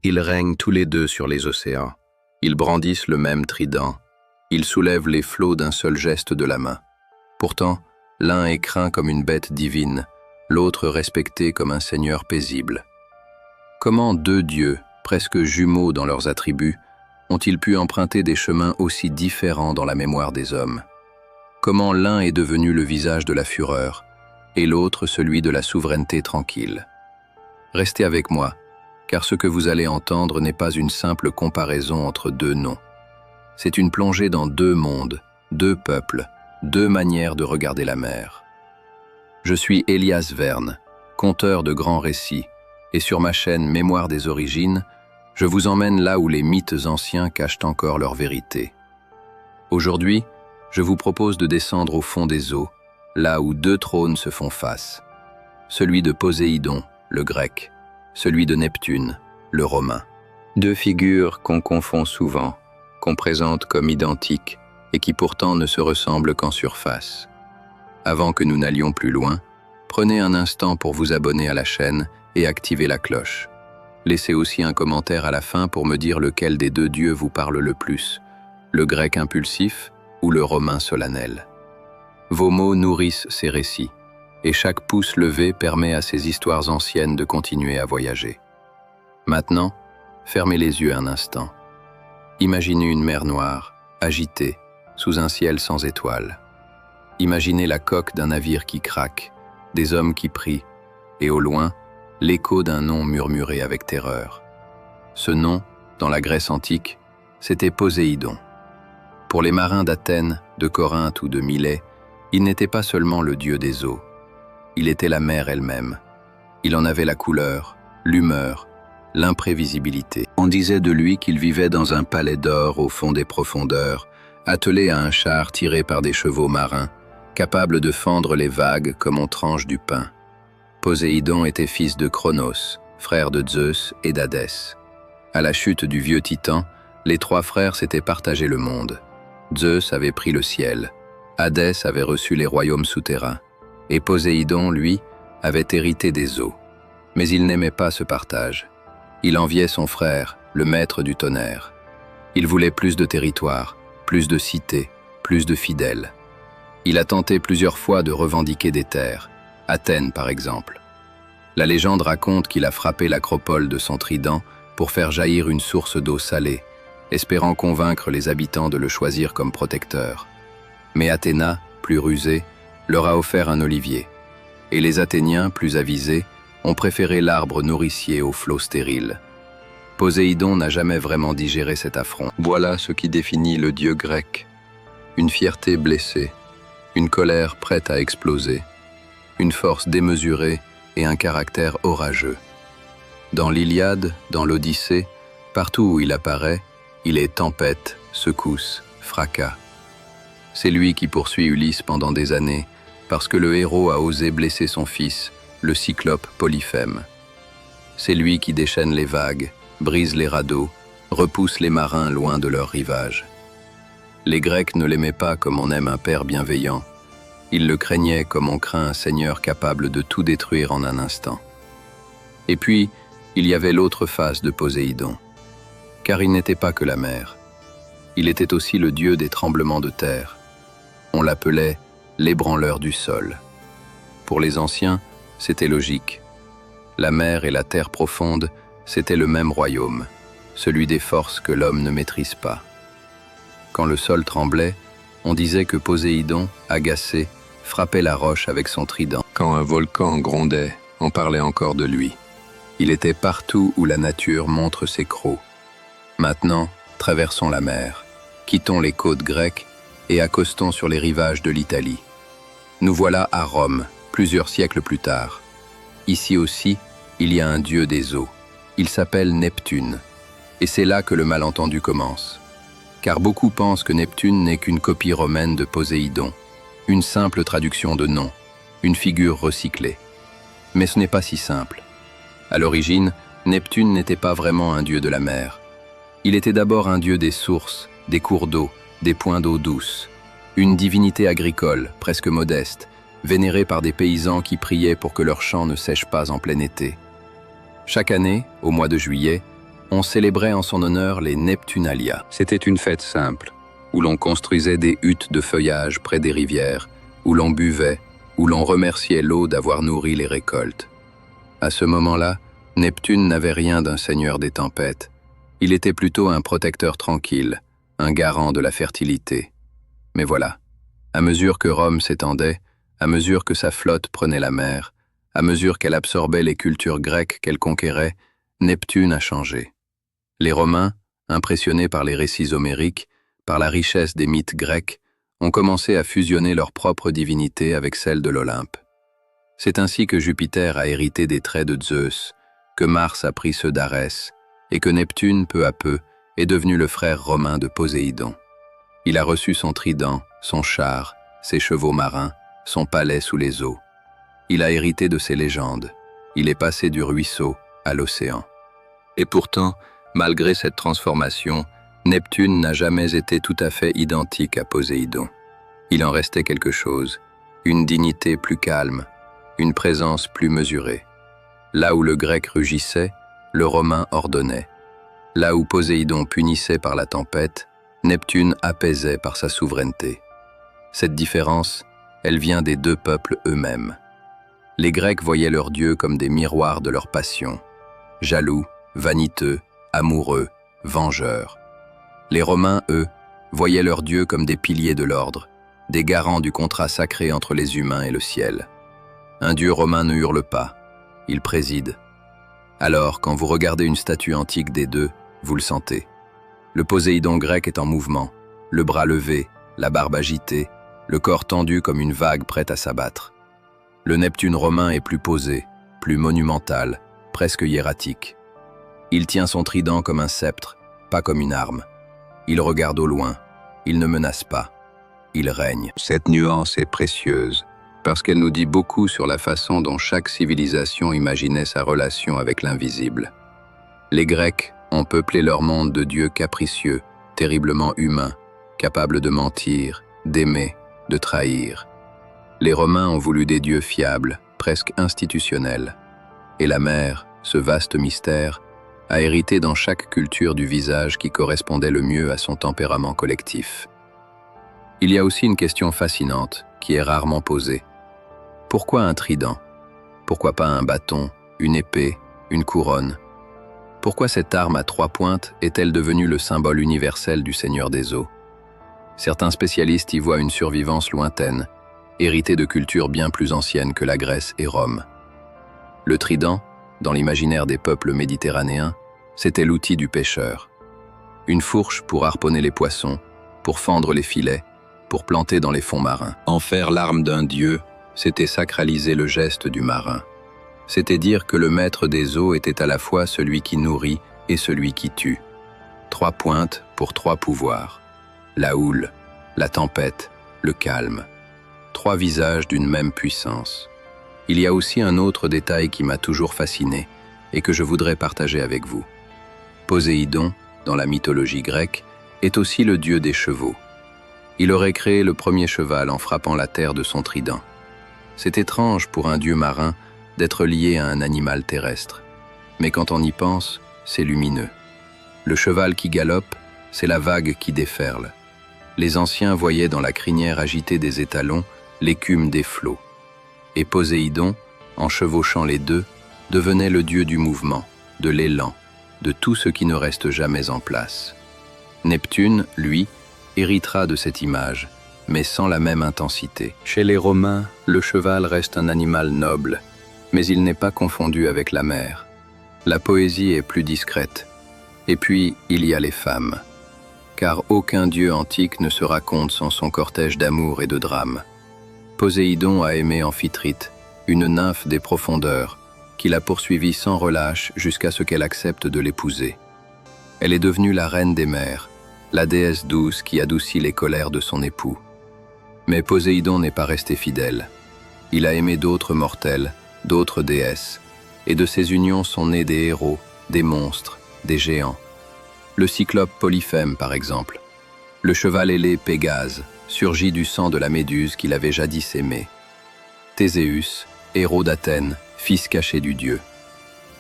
Ils règnent tous les deux sur les océans. Ils brandissent le même trident. Ils soulèvent les flots d'un seul geste de la main. Pourtant, l'un est craint comme une bête divine, l'autre respecté comme un seigneur paisible. Comment deux dieux, presque jumeaux dans leurs attributs, ont-ils pu emprunter des chemins aussi différents dans la mémoire des hommes? Comment l'un est devenu le visage de la fureur, et l'autre celui de la souveraineté tranquille? Restez avec moi, car ce que vous allez entendre n'est pas une simple comparaison entre deux noms. C'est une plongée dans deux mondes, deux peuples, deux manières de regarder la mer. Je suis Elias Verne, conteur de grands récits, et sur ma chaîne Mémoire des origines, je vous emmène là où les mythes anciens cachent encore leur vérité. Aujourd'hui, je vous propose de descendre au fond des eaux, là où deux trônes se font face. Celui de Poséidon, le grec, celui de Neptune, le romain. Deux figures qu'on confond souvent, qu'on présente comme identiques et qui pourtant ne se ressemblent qu'en surface. Avant que nous n'allions plus loin, prenez un instant pour vous abonner à la chaîne et activer la cloche. Laissez aussi un commentaire à la fin pour me dire lequel des deux dieux vous parle le plus, le grec impulsif ou le romain solennel. Vos mots nourrissent ces récits, et chaque pouce levé permet à ces histoires anciennes de continuer à voyager. Maintenant, fermez les yeux un instant. Imaginez une mer noire, agitée, sous un ciel sans étoiles. Imaginez la coque d'un navire qui craque, des hommes qui prient, et au loin, l'écho d'un nom murmuré avec terreur. Ce nom, dans la Grèce antique, c'était Poséidon. Pour les marins d'Athènes, de Corinthe ou de Milet, il n'était pas seulement le dieu des eaux. Il était la mer elle-même. Il en avait la couleur, l'humeur, l'imprévisibilité. On disait de lui qu'il vivait dans un palais d'or au fond des profondeurs, attelé à un char tiré par des chevaux marins, capable de fendre les vagues comme on tranche du pain. Poséidon était fils de Cronos, frère de Zeus et d'Hadès. À la chute du vieux Titan, les trois frères s'étaient partagé le monde. Zeus avait pris le ciel, Hadès avait reçu les royaumes souterrains, et Poséidon, lui, avait hérité des eaux. Mais il n'aimait pas ce partage. Il enviait son frère, le maître du tonnerre. Il voulait plus de territoire, plus de cités, plus de fidèles. Il a tenté plusieurs fois de revendiquer des terres, Athènes par exemple. La légende raconte qu'il a frappé l'acropole de son trident pour faire jaillir une source d'eau salée, espérant convaincre les habitants de le choisir comme protecteur. Mais Athéna, plus rusée, leur a offert un olivier. Et les Athéniens, plus avisés, ont préféré l'arbre nourricier aux flots stériles. Poséidon n'a jamais vraiment digéré cet affront. Voilà ce qui définit le dieu grec. Une fierté blessée, une colère prête à exploser, une force démesurée et un caractère orageux. Dans l'Iliade, dans l'Odyssée, partout où il apparaît, il est tempête, secousse, fracas. C'est lui qui poursuit Ulysse pendant des années, parce que le héros a osé blesser son fils, le cyclope Polyphème. C'est lui qui déchaîne les vagues, brise les radeaux, repousse les marins loin de leur rivage. Les Grecs ne l'aimaient pas comme on aime un père bienveillant. Ils le craignaient comme on craint un seigneur capable de tout détruire en un instant. Et puis, il y avait l'autre face de Poséidon. Car il n'était pas que la mer. Il était aussi le dieu des tremblements de terre. On l'appelait l'ébranleur du sol. Pour les anciens, c'était logique. La mer et la terre profonde, c'était le même royaume, celui des forces que l'homme ne maîtrise pas. Quand le sol tremblait, on disait que Poséidon, agacé, frappait la roche avec son trident. Quand un volcan grondait, on parlait encore de lui. Il était partout où la nature montre ses crocs. Maintenant, traversons la mer, quittons les côtes grecques et accostons sur les rivages de l'Italie. Nous voilà à Rome, plusieurs siècles plus tard. Ici aussi, il y a un dieu des eaux. Il s'appelle Neptune. Et c'est là que le malentendu commence. Car beaucoup pensent que Neptune n'est qu'une copie romaine de Poséidon, une simple traduction de nom, une figure recyclée. Mais ce n'est pas si simple. À l'origine, Neptune n'était pas vraiment un dieu de la mer. Il était d'abord un dieu des sources, des cours d'eau, des points d'eau douce, une divinité agricole, presque modeste, vénérée par des paysans qui priaient pour que leurs champs ne sèchent pas en plein été. Chaque année, au mois de juillet, On célébrait en son honneur les Neptunalia. C'était une fête simple, où l'on construisait des huttes de feuillage près des rivières, où l'on buvait, où l'on remerciait l'eau d'avoir nourri les récoltes. À ce moment-là, Neptune n'avait rien d'un seigneur des tempêtes. Il était plutôt un protecteur tranquille, un garant de la fertilité. Mais voilà, à mesure que Rome s'étendait, à mesure que sa flotte prenait la mer, à mesure qu'elle absorbait les cultures grecques qu'elle conquérait, Neptune a changé. Les Romains, impressionnés par les récits homériques, par la richesse des mythes grecs, ont commencé à fusionner leur propre divinité avec celle de l'Olympe. C'est ainsi que Jupiter a hérité des traits de Zeus, que Mars a pris ceux d'Arès, et que Neptune, peu à peu, est devenu le frère romain de Poséidon. Il a reçu son trident, son char, ses chevaux marins, son palais sous les eaux. Il a hérité de ses légendes. Il est passé du ruisseau à l'océan. Et pourtant, malgré cette transformation, Neptune n'a jamais été tout à fait identique à Poséidon. Il en restait quelque chose, une dignité plus calme, une présence plus mesurée. Là où le grec rugissait, le romain ordonnait. Là où Poséidon punissait par la tempête, Neptune apaisait par sa souveraineté. Cette différence, elle vient des deux peuples eux-mêmes. Les Grecs voyaient leurs dieux comme des miroirs de leur passion, jaloux, vaniteux, amoureux, vengeurs. Les Romains, eux, voyaient leurs dieux comme des piliers de l'ordre, des garants du contrat sacré entre les humains et le ciel. Un dieu romain ne hurle pas, il préside. Alors, quand vous regardez une statue antique des deux, vous le sentez. Le Poséidon grec est en mouvement, le bras levé, la barbe agitée, le corps tendu comme une vague prête à s'abattre. Le Neptune romain est plus posé, plus monumental, presque hiératique. Il tient son trident comme un sceptre, pas comme une arme. Il regarde au loin, il ne menace pas, il règne. Cette nuance est précieuse, parce qu'elle nous dit beaucoup sur la façon dont chaque civilisation imaginait sa relation avec l'invisible. Les Grecs ont peuplé leur monde de dieux capricieux, terriblement humains, capables de mentir, d'aimer, de trahir. Les Romains ont voulu des dieux fiables, presque institutionnels. Et la mer, ce vaste mystère, a hérité dans chaque culture du visage qui correspondait le mieux à son tempérament collectif. Il y a aussi une question fascinante, qui est rarement posée. Pourquoi un trident? Pourquoi pas un bâton, une épée, une couronne? Pourquoi cette arme à 3 pointes est-elle devenue le symbole universel du Seigneur des eaux? Certains spécialistes y voient une survivance lointaine, héritée de cultures bien plus anciennes que la Grèce et Rome. Le trident, dans l'imaginaire des peuples méditerranéens, c'était l'outil du pêcheur. Une fourche pour harponner les poissons, pour fendre les filets, pour planter dans les fonds marins. En faire l'arme d'un dieu, c'était sacraliser le geste du marin. C'était dire que le maître des eaux était à la fois celui qui nourrit et celui qui tue. 3 pointes pour 3 pouvoirs. La houle, la tempête, le calme. 3 visages d'une même puissance. Il y a aussi un autre détail qui m'a toujours fasciné et que je voudrais partager avec vous. Poséidon, dans la mythologie grecque, est aussi le dieu des chevaux. Il aurait créé le premier cheval en frappant la terre de son trident. C'est étrange pour un dieu marin d'être lié à un animal terrestre. Mais quand on y pense, c'est lumineux. Le cheval qui galope, c'est la vague qui déferle. Les anciens voyaient dans la crinière agitée des étalons l'écume des flots. Et Poséidon, en chevauchant les deux, devenait le dieu du mouvement, de l'élan, de tout ce qui ne reste jamais en place. Neptune, lui, héritera de cette image, mais sans la même intensité. Chez les Romains, le cheval reste un animal noble, mais il n'est pas confondu avec la mer. La poésie est plus discrète. Et puis, il y a les femmes. Car aucun dieu antique ne se raconte sans son cortège d'amour et de drame. Poséidon a aimé Amphitrite, une nymphe des profondeurs, qui l'a poursuivie sans relâche jusqu'à ce qu'elle accepte de l'épouser. Elle est devenue la reine des mers, la déesse douce qui adoucit les colères de son époux. Mais Poséidon n'est pas resté fidèle. Il a aimé d'autres mortels, d'autres déesses, et de ces unions sont nés des héros, des monstres, des géants. Le cyclope Polyphème, par exemple. Le cheval ailé Pégase, surgit du sang de la Méduse qu'il avait jadis aimée. Théséus, héros d'Athènes, fils caché du dieu.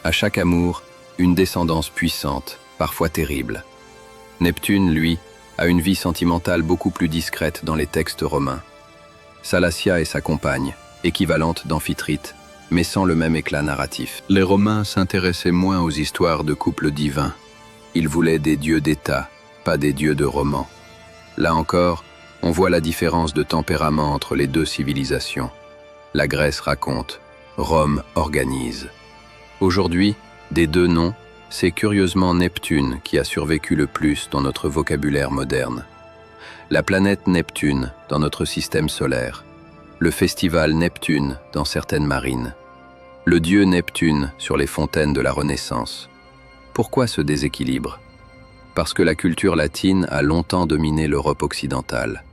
À chaque amour, une descendance puissante, parfois terribles. Neptune, lui, a une vie sentimentale beaucoup plus discrète dans les textes romains. Salacia est sa compagne, équivalente d'Amphitrite, mais sans le même éclat narratif. Les Romains s'intéressaient moins aux histoires de couples divins. Ils voulaient des dieux d'État, pas des dieux de romans. Là encore, on voit la différence de tempérament entre les deux civilisations. La Grèce raconte, Rome organise. Aujourd'hui, des deux noms, c'est curieusement Neptune qui a survécu le plus dans notre vocabulaire moderne. La planète Neptune dans notre système solaire, le festival Neptune dans certaines marines, le dieu Neptune sur les fontaines de la Renaissance. Pourquoi ce déséquilibre? Parce que la culture latine a longtemps dominé l'Europe occidentale,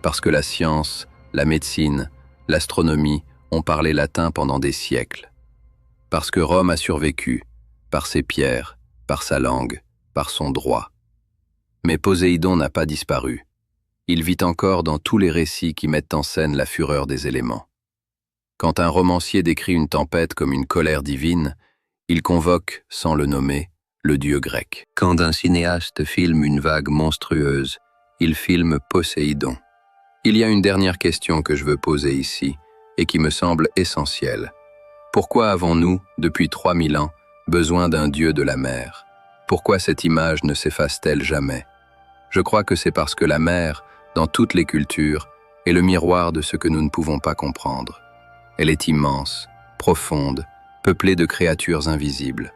parce que la science, la médecine, l'astronomie ont parlé latin pendant des siècles, parce que Rome a survécu, par ses pierres, par sa langue, par son droit. Mais Poséidon n'a pas disparu. Il vit encore dans tous les récits qui mettent en scène la fureur des éléments. Quand un romancier décrit une tempête comme une colère divine, il convoque, sans le nommer, le dieu grec. Quand un cinéaste filme une vague monstrueuse, il filme Poséidon. Il y a une dernière question que je veux poser ici, et qui me semble essentielle. Pourquoi avons-nous, depuis 3000 ans, besoin d'un dieu de la mer? Pourquoi cette image ne s'efface-t-elle jamais? Je crois que c'est parce que la mer, dans toutes les cultures, est le miroir de ce que nous ne pouvons pas comprendre. Elle est immense, profonde, peuplée de créatures invisibles.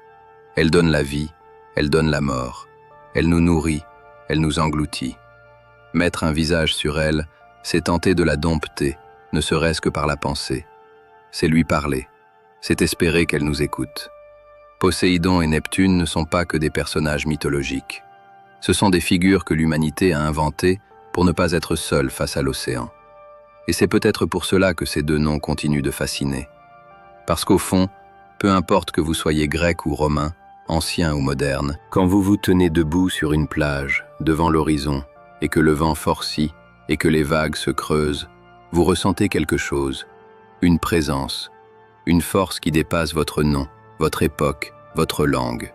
Elle donne la vie, elle donne la mort. Elle nous nourrit, elle nous engloutit. Mettre un visage sur elle, c'est tenter de la dompter, ne serait-ce que par la pensée. C'est lui parler, c'est espérer qu'elle nous écoute. Poséidon et Neptune ne sont pas que des personnages mythologiques. Ce sont des figures que l'humanité a inventées pour ne pas être seule face à l'océan. Et c'est peut-être pour cela que ces deux noms continuent de fasciner. Parce qu'au fond, peu importe que vous soyez grec ou romain, ancien ou moderne, quand vous vous tenez debout sur une plage, devant l'horizon, et que le vent forcit, et que les vagues se creusent, vous ressentez quelque chose, une présence, une force qui dépasse votre nom, votre époque, votre langue.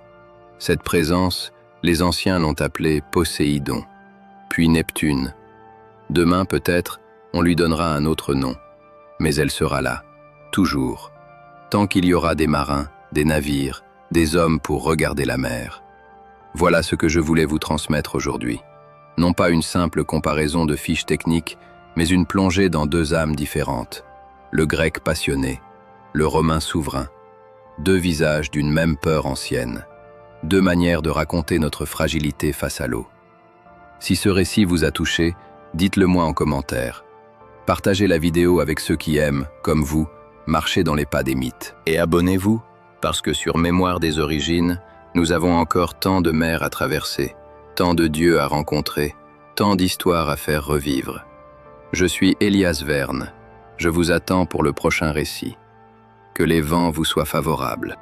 Cette présence, les anciens l'ont appelée Poséidon, puis Neptune. Demain, peut-être, on lui donnera un autre nom, mais elle sera là, toujours, tant qu'il y aura des marins, des navires, des hommes pour regarder la mer. Voilà ce que je voulais vous transmettre aujourd'hui. Non pas une simple comparaison de fiches techniques, mais une plongée dans deux âmes différentes. Le grec passionné, le romain souverain. Deux visages d'une même peur ancienne. Deux manières de raconter notre fragilité face à l'eau. Si ce récit vous a touché, dites-le moi en commentaire. Partagez la vidéo avec ceux qui aiment, comme vous, marcher dans les pas des mythes. Et abonnez-vous, parce que sur Mémoire des origines, nous avons encore tant de mers à traverser, tant de dieux à rencontrer, tant d'histoires à faire revivre. Je suis Elias Verne. Je vous attends pour le prochain récit. Que les vents vous soient favorables.